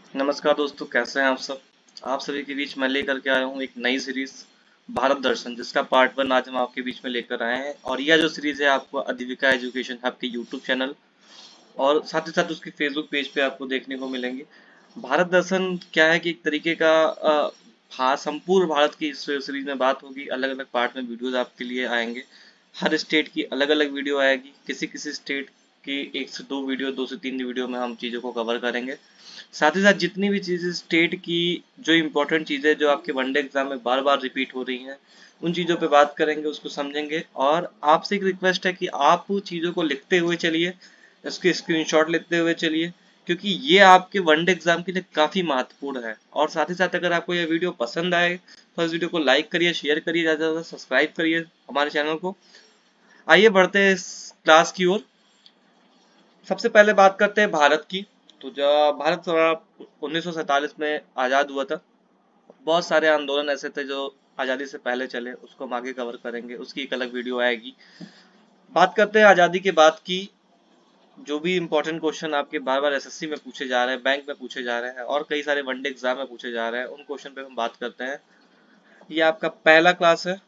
नमस्कार दोस्तों, कैसे हैं आप सब। आप सभी के बीच मैं लेकर के आया हूँ एक नई सीरीज भारत दर्शन, जिसका पार्ट 1 आज हम आपके बीच में लेकर आए हैं। और यह जो सीरीज है आपको आजीविका एजुकेशन हब के यूट्यूब चैनल और साथ ही साथ उसकी फेसबुक पेज पे आपको देखने को मिलेंगे। भारत दर्शन क्या है कि एक तरीके का संपूर्ण भारत की इस सीरीज में बात होगी। अलग अलग पार्ट में वीडियोज आपके लिए आएंगे। हर स्टेट की अलग अलग वीडियो आएगी। किसी किसी स्टेट की 1 से 2 वीडियो, 2 से 3 वीडियो में हम चीज़ों को कवर करेंगे। साथ ही साथ जितनी भी चीज़ें स्टेट की, जो इम्पोर्टेंट चीज़ें जो आपके वनडे एग्जाम में बार बार रिपीट हो रही हैं, उन चीज़ों पे बात करेंगे, उसको समझेंगे। और आपसे एक रिक्वेस्ट है कि आप चीज़ों को लिखते हुए चलिए, इसके स्क्रीनशॉट लेते हुए चलिए, क्योंकि ये आपके वनडे एग्जाम के लिए काफ़ी महत्वपूर्ण है। और साथ ही साथ अगर आपको यह वीडियो पसंद आए तो इस वीडियो को लाइक करिए, शेयर करिए, ज़्यादा से ज़्यादा सब्सक्राइब करिए हमारे चैनल को। आइए बढ़ते हैं इस क्लास की ओर। सबसे पहले बात करते हैं भारत की। तो जब भारत 1947 में आज़ाद हुआ था, बहुत सारे आंदोलन ऐसे थे जो आज़ादी से पहले चले, उसको हम आगे कवर करेंगे, उसकी एक अलग वीडियो आएगी। बात करते हैं आज़ादी के बाद की। जो भी इंपॉर्टेंट क्वेश्चन आपके बार बार एसएससी में पूछे जा रहे हैं, बैंक में पूछे जा रहे हैं और कई सारे वनडे एग्जाम में पूछे जा रहे हैं, उन क्वेश्चन पे हम बात करते हैं। ये आपका पहला क्लास है।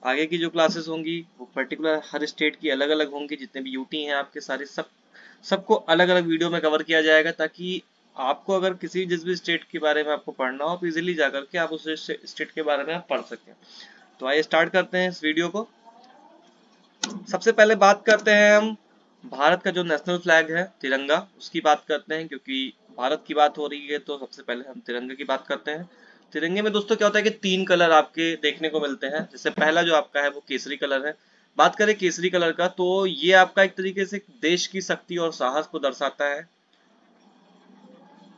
आगे की जो क्लासेस होंगी वो पर्टिकुलर हर स्टेट की अलग अलग होंगी। जितने भी यूटी हैं आपके, सारे सबको अलग अलग वीडियो में कवर किया जाएगा, ताकि आपको अगर किसी जिस भी स्टेट के बारे में आपको पढ़ना हो, आप इजीली जाकर के आप उस स्टेट के बारे में आप पढ़ सकें। तो आइए स्टार्ट करते हैं इस वीडियो को। सबसे पहले बात करते हैं हम भारत का जो नेशनल फ्लैग है तिरंगा, उसकी बात करते हैं। क्योंकि भारत की बात हो रही है तो सबसे पहले हम तिरंगे की बात करते हैं। तिरंगे में दोस्तों क्या होता है कि 3 कलर आपके देखने को मिलते हैं। जैसे पहला जो आपका है वो केसरी कलर है। बात करें केसरी कलर का, तो ये आपका एक तरीके से देश की शक्ति और साहस को दर्शाता है।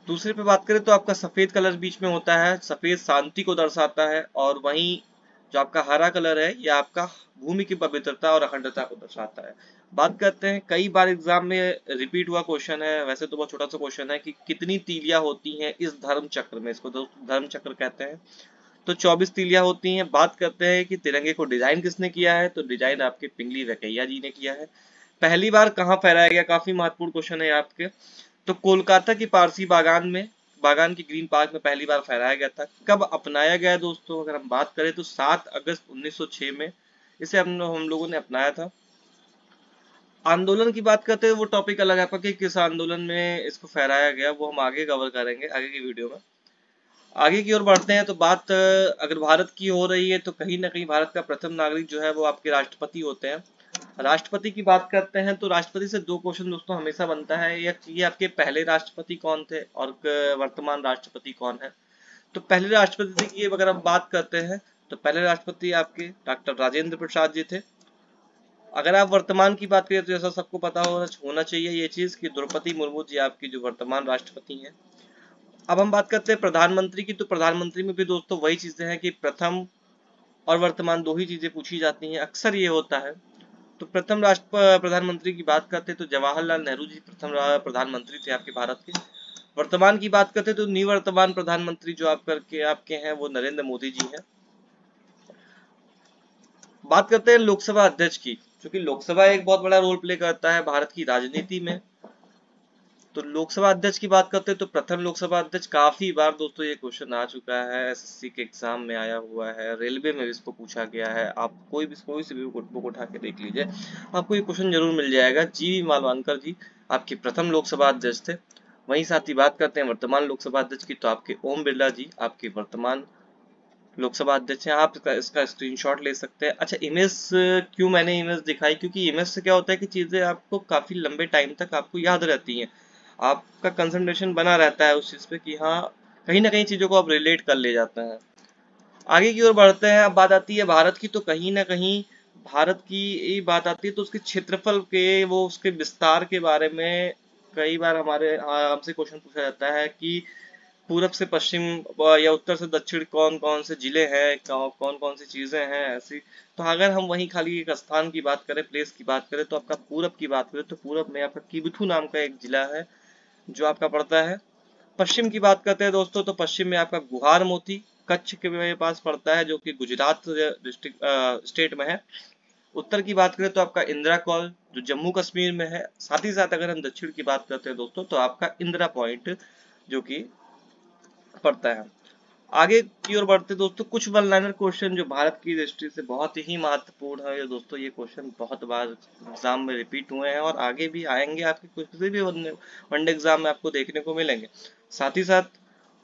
दूसरे पे बात करें तो आपका सफेद कलर बीच में होता है, सफेद शांति को दर्शाता है। और वहीं जो आपका हरा कलर है ये आपका भूमि की पवित्रता और अखंडता को दर्शाता है। बात करते हैं, कई बार एग्जाम में रिपीट हुआ क्वेश्चन है, वैसे तो बहुत छोटा सा क्वेश्चन है, कि कितनी तीलियां होती हैं इस धर्म चक्र में। इसको धर्म चक्र कहते हैं। तो 24 तीलियां होती हैं। बात करते हैं कि तिरंगे को डिजाइन किसने किया है, तो डिजाइन आपके पिंगली वेंकैया जी ने किया है। पहली बार कहाँ फहराया गया, काफी महत्वपूर्ण क्वेश्चन है आपके। तो कोलकाता की पारसी बागान में, बागान की ग्रीन पार्क में पहली बार फहराया गया था। कब अपनाया गया दोस्तों, अगर हम बात करें तो 7 अगस्त 1906 में इसे हम लोगों ने अपनाया था। आंदोलन की बात करते हैं, वो टॉपिक अलग है आपका कि किस आंदोलन में इसको फहराया गया, वो हम आगे कवर करेंगे आगे की वीडियो में। आगे की ओर बढ़ते हैं तो बात अगर भारत की हो रही है तो कहीं ना कहीं भारत का प्रथम नागरिक जो है वो आपके राष्ट्रपति होते हैं। राष्ट्रपति की बात करते हैं तो राष्ट्रपति से 2 क्वेश्चन दोस्तों हमेशा बनता है, ये आपके पहले राष्ट्रपति कौन थे और वर्तमान राष्ट्रपति कौन है। तो पहले राष्ट्रपति की अगर हम बात करते हैं तो पहले राष्ट्रपति आपके डॉक्टर राजेंद्र प्रसाद जी थे। अगर आप वर्तमान की बात करें तो जैसा सबको पता होना चाहिए ये चीज कि द्रौपदी मुर्मू जी आपकी जो वर्तमान राष्ट्रपति हैं। अब हम बात करते हैं प्रधानमंत्री की। तो प्रधानमंत्री में भी दोस्तों वही चीजें हैं कि प्रथम और वर्तमान दो ही चीजें पूछी जाती हैं, अक्सर ये होता है। तो प्रथम राष्ट्र प्रधानमंत्री की बात करते हैं तो जवाहरलाल नेहरू जी प्रथम प्रधानमंत्री थे आपके भारत के। वर्तमान की बात करते हैं तो निवर्तमान प्रधानमंत्री जो आपके हैं वो नरेंद्र मोदी जी हैं। बात करते हैं लोकसभा अध्यक्ष की, क्योंकि लोकसभा एक बहुत बड़ा रोल प्ले करता है भारत की राजनीति में। तो लोकसभा अध्यक्ष की बात करते हैं तो प्रथम लोकसभा अध्यक्ष, काफी बार दोस्तों ये क्वेश्चन आ चुका है, एसएससी के एग्जाम में आया हुआ है, रेलवे में भी इसको पूछा गया है। आप कोई सी भी बुक उठा के देख लीजिए, आपको ये क्वेश्चन जरूर मिल जाएगा। जीवी मालवानकर जी आपके प्रथम लोकसभा अध्यक्ष थे। वहीं साथ ही बात करते हैं वर्तमान लोकसभा अध्यक्ष की, तो आपके ओम बिरला जी आपके वर्तमान लोकसभा अध्यक्ष हैं। आप इसका स्क्रीनशॉट ले सकते हैं। अच्छा, इमेज क्यों मैंने इमेज दिखाई, क्योंकि इमेज से क्या होता है कि चीजें आपको काफी लंबे टाइम तक आपको याद रहती हैं। आपका कंसंट्रेशन बना रहता है उस चीज पे कि हाँ, कहीं ना कहीं चीजों को आप रिलेट कर ले जाते हैं। आगे की ओर बढ़ते हैं। अब बात आती है भारत की, तो कहीं ना कहीं भारत की बात आती है तो उसके क्षेत्रफल के, वो उसके विस्तार के बारे में कई बार हमसे क्वेश्चन पूछा जाता है कि पूरब से पश्चिम या उत्तर से दक्षिण कौन कौन से जिले हैं, कौन कौन सी चीजें हैं ऐसी। तो अगर हम वहीं खाली एक स्थान की बात करें, प्लेस की बात करें, तो आपका पूरब की बात करें तो पूरब में आपका किबिथू नाम का एक जिला है जो आपका पड़ता है। पश्चिम की बात करते हैं दोस्तों तो पश्चिम में आपका गुहार मोती कच्छ के पास पड़ता है, जो कि गुजरात डिस्ट्रिक्ट स्टेट में है। उत्तर की बात करें तो आपका इंदिरा कॉल जो जम्मू कश्मीर में है। साथ ही साथ अगर हम दक्षिण की बात करते हैं दोस्तों तो आपका इंदिरा पॉइंट जो कि पड़ता है। आगे की ओर बढ़ते दोस्तों, कुछ वन लाइनर क्वेश्चन जो भारत की दृष्टि से बहुत ही महत्वपूर्ण है। ये दोस्तों ये क्वेश्चन बहुत बार एग्जाम में रिपीट हुए हैं और आगे भी आएंगे, आपके किसी भी वनडे एग्जाम में आपको देखने को मिलेंगे। साथ ही साथ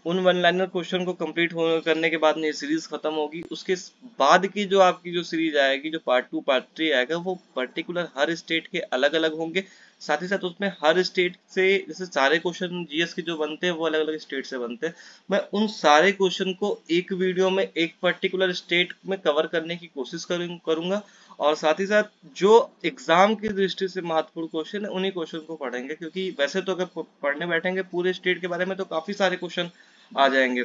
उन वन लाइनर क्वेश्चन को कंप्लीट करने के बाद में ये सीरीज खत्म होगी। उसके बाद की जो आपकी जो सीरीज आएगी, जो पार्ट 2 पार्ट 3 आएगा, वो पर्टिकुलर हर स्टेट के अलग अलग होंगे। साथ ही साथ उसमें हर स्टेट से जैसे सारे क्वेश्चन जीएस के जो बनते हैं वो अलग अलग स्टेट से बनते हैं। मैं उन सारे क्वेश्चन को एक वीडियो में एक पर्टिकुलर स्टेट में कवर करने की कोशिश करूंगा। और साथ ही साथ जो एग्जाम की दृष्टि से महत्वपूर्ण क्वेश्चन है उन्हीं क्वेश्चन को पढ़ेंगे, क्योंकि वैसे तो अगर पढ़ने बैठेंगे पूरे स्टेट के बारे में तो काफी सारे क्वेश्चन आ जाएंगे।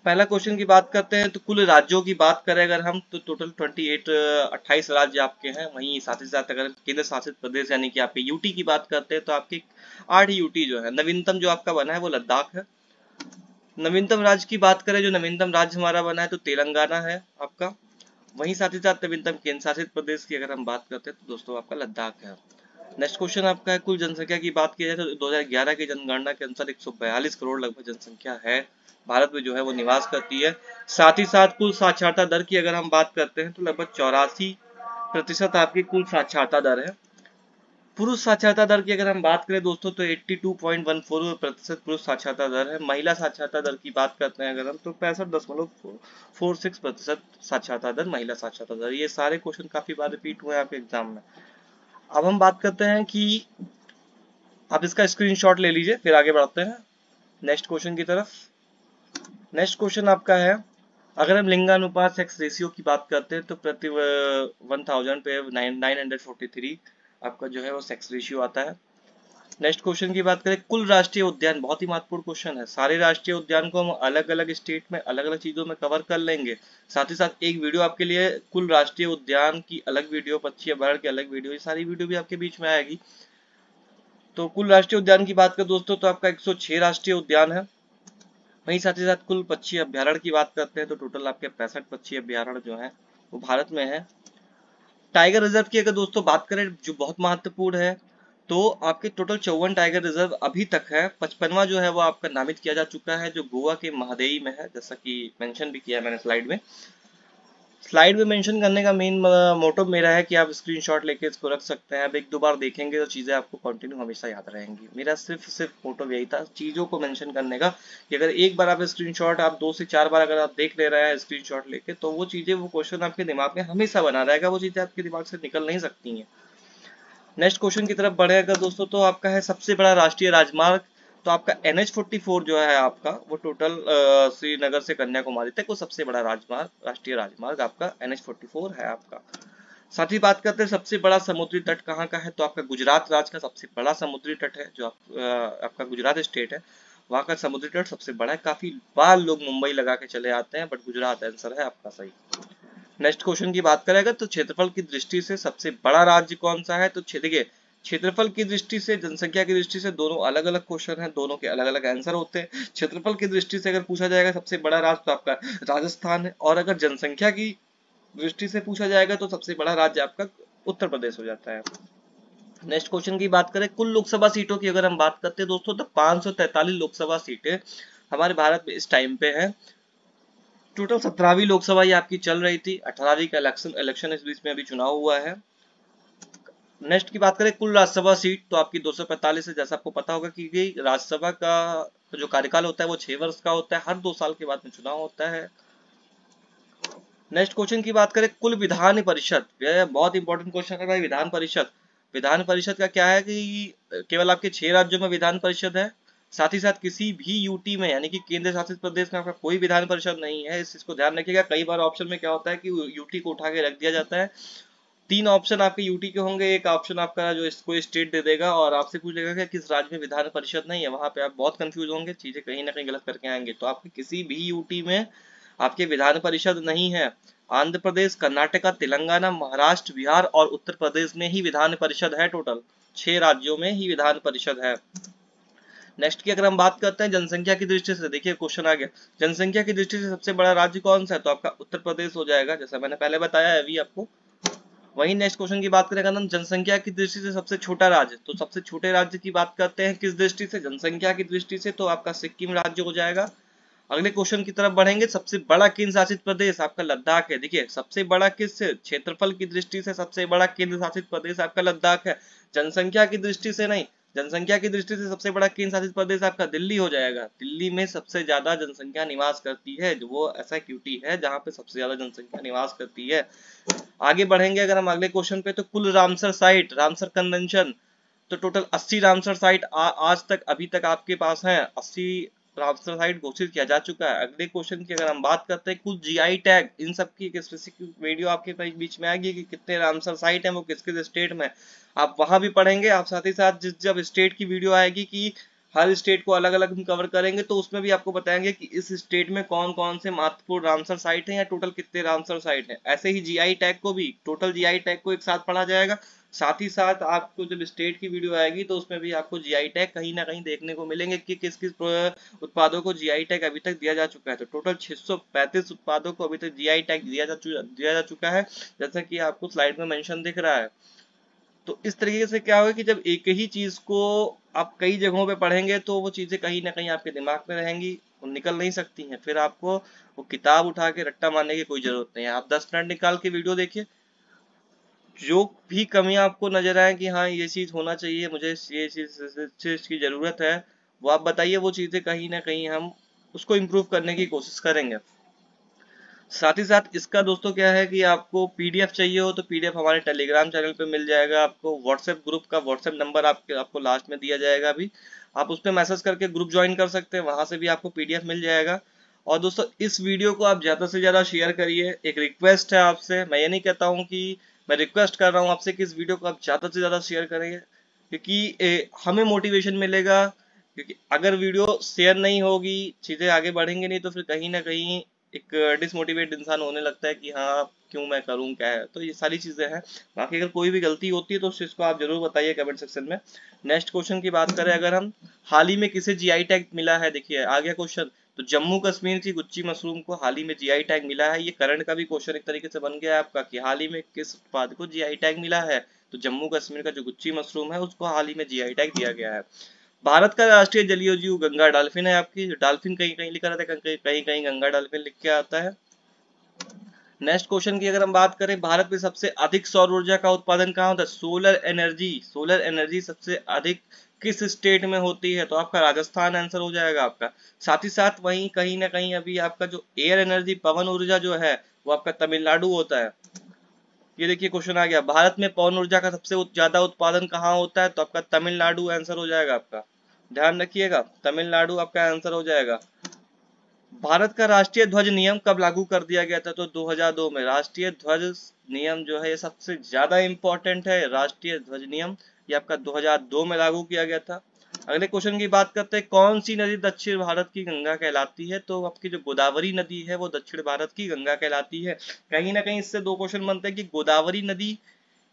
पहला क्वेश्चन की बात करते हैं तो कुल राज्यों की बात करें अगर हम, तो टोटल 28 राज्य आपके हैं। वहीं साथ ही साथ अगर केंद्र शासित प्रदेश यानी कि आपके यूटी की बात करते हैं तो आपके 8 यूटी जो है। नवीनतम जो आपका बना है वो लद्दाख है। नवीनतम राज्य की बात करें, जो नवीनतम राज्य हमारा बना है तो तेलंगाना है आपका। वहीं साथ ही साथ नवीनतम केंद्र शासित प्रदेश की अगर हम बात करते हैं तो दोस्तों आपका लद्दाख है। नेक्स्ट क्वेश्चन आपका है, कुल जनसंख्या की बात की जाए तो 2011 की जनगणना के अनुसार 142 करोड़ लगभग जनसंख्या है भारत में जो है वो निवास करती है। साथ ही साथ कुल साक्षरता दर की अगर हम बात करते हैं तो लगभग 84% आपकी कुल साक्षरता दर है। पुरुष साक्षरता दर की अगर हम बात करें दोस्तों तो 82.14% पुरुष साक्षरता दर है। महिला साक्षरता दर की बात करते हैं अगर हम, तो 65.46% साक्षरता दर, महिला साक्षरता दर। ये सारे क्वेश्चन काफी बार रिपीट हुए हैं आपके एग्जाम में। अब हम बात करते हैं कि आप इसका स्क्रीनशॉट ले लीजिए, फिर आगे बढ़ते हैं नेक्स्ट क्वेश्चन की तरफ। नेक्स्ट क्वेश्चन आपका है, अगर हम लिंगानुपात सेक्स रेशियो की बात करते हैं तो प्रति 1000 पे 943 आपका जो है वो सेक्स रेशियो आता है। नेक्स्ट क्वेश्चन की बात करें, कुल राष्ट्रीय उद्यान, बहुत ही महत्वपूर्ण क्वेश्चन है। सारे राष्ट्रीय उद्यान को हम अलग अलग स्टेट में अलग अलग चीजों में कवर कर लेंगे। साथ ही साथ एक वीडियो आपके लिए कुल राष्ट्रीय उद्यान की अलग वीडियो, पक्षी अभयारण्य की अलग वीडियो, ये सारी वीडियो भी आपके बीच में आएगी। तो कुल राष्ट्रीय उद्यान की बात करें दोस्तों तो आपका 106 राष्ट्रीय उद्यान है। वहीं साथ ही साथ कुल पक्षी अभ्यारण्य की बात करते हैं तो टोटल आपके 65 पक्षी अभ्यारण्य जो है वो भारत में है। टाइगर रिजर्व की अगर दोस्तों बात करें जो बहुत महत्वपूर्ण है, तो आपके टोटल 54 टाइगर रिजर्व अभी तक है। 55वां जो है वो आपका नामित किया जा चुका है, जो गोवा के महादेई में है, जैसा कि मेंशन भी किया है मैंने स्लाइड में। स्लाइड में मेंशन करने का मेन मोटिव मेरा है कि आप स्क्रीनशॉट लेके इसको रख सकते हैं। अब एक दो बार देखेंगे तो चीज़ें आपको कंटिन्यू हमेशा याद रहेंगी। मेरा सिर्फ मोटिव यही था चीज़ों को मेंशन करने का, कि अगर एक बार आप स्क्रीनशॉट, आप 2 से 4 बार अगर आप देख ले रहे हैं स्क्रीनशॉट लेके, तो वो चीज़ें, वो क्वेश्चन आपके दिमाग में हमेशा बना रहेगा, वो चीज़ें आपके दिमाग से निकल नहीं सकती हैं। नेक्स्ट क्वेश्चन की तरफ बढ़े अगर दोस्तों, तो आपका है सबसे बड़ा राष्ट्रीय राजमार्ग। तो आपका NH44 जो है आपका, वो टोटल श्रीनगर से कन्याकुमारी तक वो सबसे बड़ा राजमार्ग, राष्ट्रीय राजमार्ग आपका NH44 है आपका। साथ ही बात करते हैं सबसे बड़ा समुद्री तट कहाँ का है, तो आपका गुजरात राज्य का सबसे बड़ा समुद्री तट है, जो आपका गुजरात स्टेट है, वहाँ का समुद्री तट सबसे बड़ा है। काफी बार लोग मुंबई लगा के चले आते हैं, बट गुजरात आंसर है आपका सही। नेक्स्ट क्वेश्चन की बात करेगा तो क्षेत्रफल की दृष्टि से सबसे बड़ा राज्य कौन सा है, तो देखिए क्षेत्रफल की दृष्टि से, जनसंख्या की दृष्टि से दोनों अलग अलग क्वेश्चन हैं, दोनों के अलग अलग आंसर होते हैं। क्षेत्रफल की दृष्टि से अगर पूछा जाएगा सबसे बड़ा राज्य तो आपका राजस्थान है, और अगर जनसंख्या की दृष्टि से पूछा जाएगा तो सबसे बड़ा राज्य आपका उत्तर प्रदेश हो जाता है। नेक्स्ट क्वेश्चन की बात करें, कुल लोकसभा सीटों की अगर हम बात करते हैं दोस्तों, तो 543 लोकसभा सीटें हमारे भारत में इस टाइम पे है। टोटल 17वीं लोकसभा ये आपकी चल रही थी, 18वीं का इलेक्शन इस बीच में अभी चुनाव हुआ है। नेक्स्ट की बात करें कुल राज्यसभा सीट, तो आपकी 245 है, जैसा आपको पता होगा कि राज्यसभा का जो कार्यकाल होता है वो 6 वर्ष का होता है, हर 2 साल के बाद में चुनाव होता है। नेक्स्ट क्वेश्चन की बात करें, कुल विधान परिषद, यह बहुत इंपॉर्टेंट क्वेश्चन है भाई। विधान परिषद, विधान परिषद का क्या है कि केवल आपके 6 राज्यों में विधान परिषद है। साथ ही साथ किसी भी यूटी में यानी कि केंद्र शासित प्रदेश में आपका कोई विधान परिषद नहीं है, इस चीज को ध्यान रखिएगा। कई बार ऑप्शन में क्या होता है कि यूटी को उठा के रख दिया जाता है। 3 ऑप्शन आपके यूटी के होंगे, एक ऑप्शन आपका जो इसको स्टेट दे देगा और आपसे पूछेगा कि किस राज्य में विधान परिषद नहीं है। वहां पे आप बहुत कंफ्यूज होंगे, चीजें कहीं ना कहीं गलत करके आएंगे। तो आपके किसी भी यूटी में आपके विधान परिषद नहीं है। आंध्र प्रदेश, कर्नाटका, तेलंगाना, महाराष्ट्र, बिहार और उत्तर प्रदेश में ही विधान परिषद है। टोटल 6 राज्यों में ही विधान परिषद है। नेक्स्ट की अगर हम बात करते हैं जनसंख्या की दृष्टि से, देखिए क्वेश्चन आ गया, जनसंख्या की दृष्टि से सबसे बड़ा राज्य कौन सा है, तो आपका उत्तर प्रदेश हो जाएगा, जैसा मैंने पहले बताया है अभी आपको। वहीं नेक्स्ट क्वेश्चन की बात करें अगर हम जनसंख्या की दृष्टि से सबसे छोटा राज्य, तो सबसे छोटे राज्य की बात करते हैं किस दृष्टि से, जनसंख्या की दृष्टि से, तो आपका सिक्किम राज्य हो जाएगा। अगले क्वेश्चन की तरफ बढ़ेंगे, सबसे बड़ा केंद्र शासित प्रदेश आपका लद्दाख है। देखिए सबसे बड़ा किस क्षेत्रफल की दृष्टि से सबसे बड़ा केंद्र शासित प्रदेश आपका लद्दाख है, जनसंख्या की दृष्टि से नहीं। जनसंख्या की दृष्टि से सबसे बड़ा केंद्र शासित प्रदेश आपका दिल्ली हो जाएगा। दिल्ली में सबसे ज्यादा जनसंख्या निवास करती है, जो वो ऐसा क्यूटी है जहाँ पे सबसे ज्यादा जनसंख्या निवास करती है। आगे बढ़ेंगे अगर हम अगले क्वेश्चन पे, तो कुल रामसर साइट, रामसर कन्वेंशन, तो टोटल 80 रामसर साइट आज तक अभी तक आपके पास है, 80 रामसर साइट घोषित किया जा चुका है। अगले क्वेश्चन की अगर हम बात करते हैं कुल जीआई टैग, इन सब की एक स्पेसिफिक वीडियो आपके बीच में आएगी कि कितने रामसर साइट है वो किस किस स्टेट में, आप वहां भी पढ़ेंगे। आप साथ ही साथ जब स्टेट की वीडियो आएगी कि हर स्टेट को अलग अलग हम कवर करेंगे, तो उसमें भी आपको बताएंगे कि इस स्टेट में कौन कौन से महत्वपूर्ण रामसर साइट है या टोटल कितने रामसर साइट है। ऐसे ही जीआई टैग को भी, टोटल जीआई टैग को एक साथ पढ़ा जाएगा। साथ ही साथ आपको जब स्टेट की वीडियो आएगी तो उसमें भी आपको जीआई टैग कहीं ना कहीं देखने को मिलेंगे कि किस किस उत्पादों को जीआई टैग अभी तक दिया जा चुका है। तो टोटल 635 उत्पादों को अभी तक जीआई टैग दिया जा चुका है, जैसा कि आपको स्लाइड में मेंशन दिख रहा है। तो इस तरीके से क्या होगा कि जब एक ही चीज को आप कई जगहों पे पढ़ेंगे तो वो चीजें कहीं ना कहीं आपके दिमाग में रहेंगी, वो निकल नहीं सकती हैं। फिर आपको वो किताब उठा के रट्टा मारने की कोई जरूरत नहीं है। आप 10 मिनट निकाल के वीडियो देखिए, जो भी कमियां आपको नजर आए कि हाँ ये चीज होना चाहिए, मुझे ये चीज की जरूरत है, वो आप बताइए। वो चीजें कहीं ना कहीं हम उसको इम्प्रूव करने की कोशिश करेंगे। साथ ही साथ इसका दोस्तों क्या है कि आपको पीडीएफ चाहिए हो तो पीडीएफ हमारे टेलीग्राम चैनल पे मिल जाएगा। आपको व्हाट्सएप ग्रुप का व्हाट्सएप नंबर आपको लास्ट में दिया जाएगा अभी, आप उस पर मैसेज करके ग्रुप ज्वाइन कर सकते हैं, वहां से भी आपको पीडीएफ मिल जाएगा। और दोस्तों इस वीडियो को आप ज्यादा से ज्यादा शेयर करिए। एक रिक्वेस्ट है आपसे, मैं ये नहीं कहता हूँ कि मैं रिक्वेस्ट कर रहा हूँ आपसे कि इस वीडियो को आप ज्यादा से ज्यादा शेयर करेंगे, क्योंकि हमें मोटिवेशन मिलेगा। क्योंकि अगर वीडियो शेयर नहीं होगी, चीजें आगे बढ़ेंगे नहीं, तो फिर कहीं ना कहीं एक डिसमोटिवेट इंसान होने लगता है कि हाँ क्यों मैं करूँ क्या है। तो ये सारी चीजें हैं। बाकी अगर कोई भी गलती होती है तो उस चीज को आप जरूर बताइए कमेंट सेक्शन में। नेक्स्ट क्वेश्चन की बात करें अगर हम, हाल ही में किसे जीआई टैग मिला है, देखिए आ गया क्वेश्चन। तो जम्मू कश्मीर की गुच्ची मशरूम को हाल ही में जीआई टैग मिला है। ये करंट का भी क्वेश्चन एक तरीके से बन गया है आपका कि हाल ही में किस उत्पाद को जीआई टैग मिला है। तो जम्मू कश्मीर का जो गुच्ची मशरूम है उसको हाल ही में जीआई टैग दिया गया है। भारत का राष्ट्रीय जलीय जीव गंगा डॉल्फिन है आपकी। डॉल्फिन कहीं कहीं लिखा रहता है, कहीं कहीं गंगा डॉल्फिन लिख के आता है। नेक्स्ट क्वेश्चन की अगर हम बात करें, भारत में सबसे अधिक सौर ऊर्जा का उत्पादन कहाँ होता है, सोलर एनर्जी सबसे अधिक किस स्टेट में होती है, तो आपका राजस्थान आंसर हो जाएगा आपका। साथ ही साथ वहीं कहीं ना कहीं अभी आपका जो एयर एनर्जी पवन ऊर्जा जो है वो आपका तमिलनाडु होता है। ये देखिए क्वेश्चन आ गया, भारत में पवन ऊर्जा का सबसे ज्यादा उत्पादन कहाँ होता है, तो आपका तमिलनाडु आंसर हो जाएगा आपका। ध्यान रखिएगा, तमिलनाडु आपका आंसर हो जाएगा। भारत का राष्ट्रीय ध्वज नियम कब लागू कर दिया गया था, तो 2002 में। राष्ट्रीय ध्वज नियम जो है ये सबसे ज्यादा इंपॉर्टेंट है। राष्ट्रीय ध्वज नियम ये आपका 2002 में लागू किया गया था। अगले क्वेश्चन की बात करते हैं, कौन सी नदी दक्षिण भारत की गंगा कहलाती है, तो आपकी जो गोदावरी नदी है वो दक्षिण भारत की गंगा कहलाती है। कहीं ना कहीं इससे दो क्वेश्चन बनते हैं कि गोदावरी नदी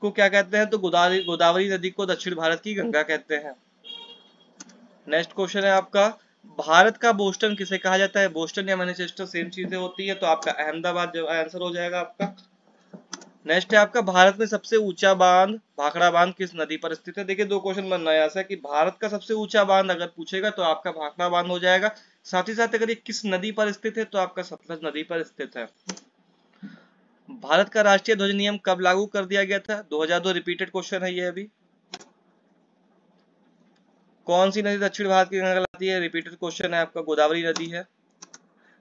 को क्या कहते हैं, तो गोदावरी नदी को दक्षिण भारत की गंगा कहते हैं। नेक्स्ट क्वेश्चन है आपका, भारत का बोस्टन किसे कहा जाता है, बोस्टन या मैनचेस्टर सेम चीजें होती है, तो आपका अहमदाबाद जो आंसर हो जाएगा आपका। नेक्स्ट है आपका, भारत में सबसे ऊंचा बांध भाखड़ा बांध किस नदी पर स्थित है। देखिए दो क्वेश्चन बन रहा है ऐसा कि भारत का सबसे ऊंचा बांध अगर पूछेगा तो आपका भाखड़ा बांध हो जाएगा। साथ ही साथ अगर ये किस नदी पर स्थित है तो आपका सतलज नदी पर स्थित है। भारत का राष्ट्रीय ध्वज नियम कब लागू कर दिया गया था, 2002। रिपीटेड क्वेश्चन है ये अभी। कौन सी नदी दक्षिण भारत की गंगा कहलाती है, रिपीटेड क्वेश्चन है आपका, गोदावरी नदी है।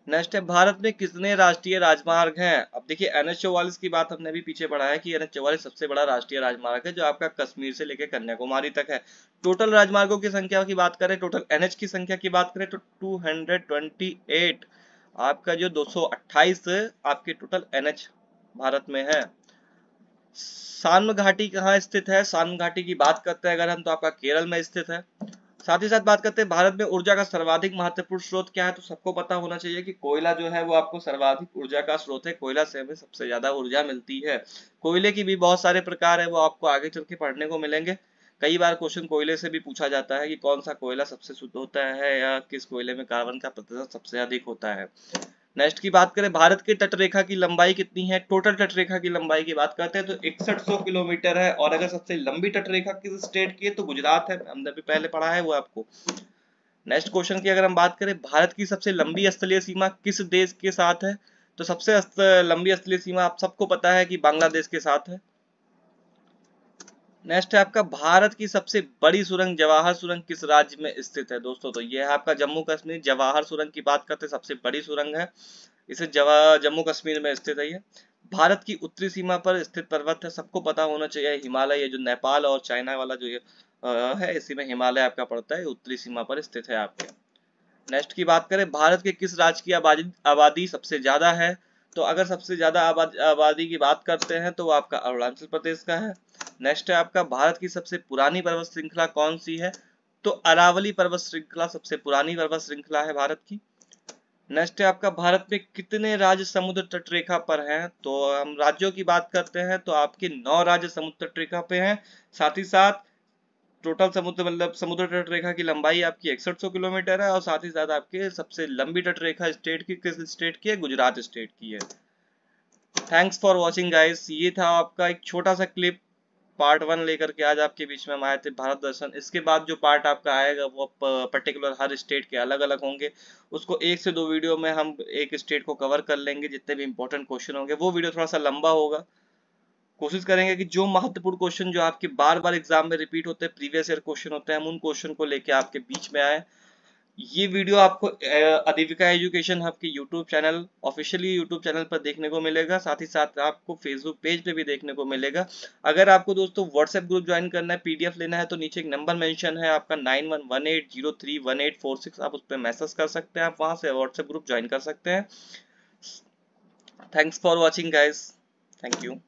नेक्स्ट है, भारत में कितने राष्ट्रीय राजमार्ग हैं। अब देखिए NH 44 की बात हमने भी पीछे पढ़ा है कि NH 44 सबसे बड़ा राष्ट्रीय राजमार्ग है जो आपका कश्मीर से लेकर कन्याकुमारी तक है। टोटल राजमार्गों की संख्या की बात करें, टोटल NH की संख्या की बात करें तो 228 आपका जो 228 आपके टोटल NH भारत में है। सान्म घाटी कहाँ स्थित है, सान्म घाटी की बात करते हैं अगर हम तो आपका केरल में स्थित है। साथ ही साथ बात करते हैं भारत में ऊर्जा का सर्वाधिक महत्वपूर्ण स्रोत क्या है, तो सबको पता होना चाहिए कि कोयला जो है वो आपको सर्वाधिक ऊर्जा का स्रोत है। कोयला से हमें सबसे ज्यादा ऊर्जा मिलती है। कोयले की भी बहुत सारे प्रकार है, वो आपको आगे चल के पढ़ने को मिलेंगे। कई बार क्वेश्चन कोयले से भी पूछा जाता है कि कौन सा कोयला सबसे शुद्ध होता है या किस कोयले में कार्बन का प्रतिशत सबसे अधिक होता है। नेक्स्ट की बात करें, भारत की तटरेखा की लंबाई कितनी है? टोटल तटरेखा की लंबाई की बात करते हैं तो 6100 किलोमीटर है। और अगर सबसे लंबी तटरेखा किस स्टेट की है तो गुजरात है, हमने भी पहले पढ़ा है वो आपको। नेक्स्ट क्वेश्चन की अगर हम बात करें, भारत की सबसे लंबी स्थलीय सीमा किस देश के साथ है? तो सबसे लंबी स्थलीय सीमा आप सबको पता है कि बांग्लादेश के साथ है। नेक्स्ट है आपका, भारत की सबसे बड़ी सुरंग जवाहर सुरंग किस राज्य में स्थित है? दोस्तों तो ये है आपका जम्मू कश्मीर। जवाहर सुरंग की बात करते हैं, सबसे बड़ी सुरंग है, इसे जम्मू कश्मीर में स्थित है ये। भारत की उत्तरी सीमा पर स्थित पर्वत है, सबको पता होना चाहिए हिमालय, ये जो नेपाल और चाइना वाला जो ये है, इसी में हिमालय आपका पड़ता है, उत्तरी सीमा पर स्थित है आपके। नेक्स्ट की बात करें, भारत के किस राज्य की आबादी सबसे ज्यादा है? तो अगर सबसे ज्यादा आबादी की बात करते हैं तो वो आपका अरुणाचल प्रदेश का है। नेक्स्ट है आपका, भारत की सबसे पुरानी पर्वत श्रृंखला कौन सी है? तो अरावली पर्वत श्रृंखला सबसे पुरानी पर्वत श्रृंखला है भारत की। नेक्स्ट है आपका, भारत में कितने राज्य समुद्र तटरेखा पर हैं? तो हम राज्यों की बात करते हैं तो आपके 9 राज्य समुद्र तटरेखा पे हैं। साथ ही साथ टोटल समुद्र मतलब समुद्र तटरेखा की लंबाई आपकी 6100 किलोमीटर है। और साथ ही साथ आपके सबसे लंबी तटरेखा स्टेट की किस स्टेट की है? गुजरात स्टेट की है। थैंक्स फॉर वॉचिंग गाइस, ये था आपका एक छोटा सा क्लिप पार्ट 1 लेकर के आज आपके बीच में हम आए थे, भारत दर्शन। इसके बाद जो पार्ट आपका आएगा वो पर्टिकुलर हर स्टेट के अलग अलग होंगे, उसको 1 से 2 वीडियो में हम एक स्टेट को कवर कर लेंगे। जितने भी इंपॉर्टेंट क्वेश्चन होंगे वो वीडियो थोड़ा सा लंबा होगा। कोशिश करेंगे कि जो महत्वपूर्ण क्वेश्चन जो आपके बार बार एग्जाम में रिपीट होते हैं, प्रीवियस ईयर क्वेश्चन होते हैं, हम उन क्वेश्चन को लेके आपके बीच में आए। ये वीडियो आपको अधिविका एजुकेशन हब के YouTube channel, officially YouTube channel पर देखने को मिलेगा। साथ ही साथ आपको फेसबुक पेज पे भी देखने को मिलेगा। अगर आपको दोस्तों व्हाट्सएप ग्रुप ज्वाइन करना है, पीडीएफ लेना है, तो नीचे एक नंबर मेंशन है आपका 9118031846, आप उस पर मैसेज कर सकते हैं, आप वहां से व्हाट्सएप ग्रुप ज्वाइन कर सकते हैं। Thanks for watching guys, thank you.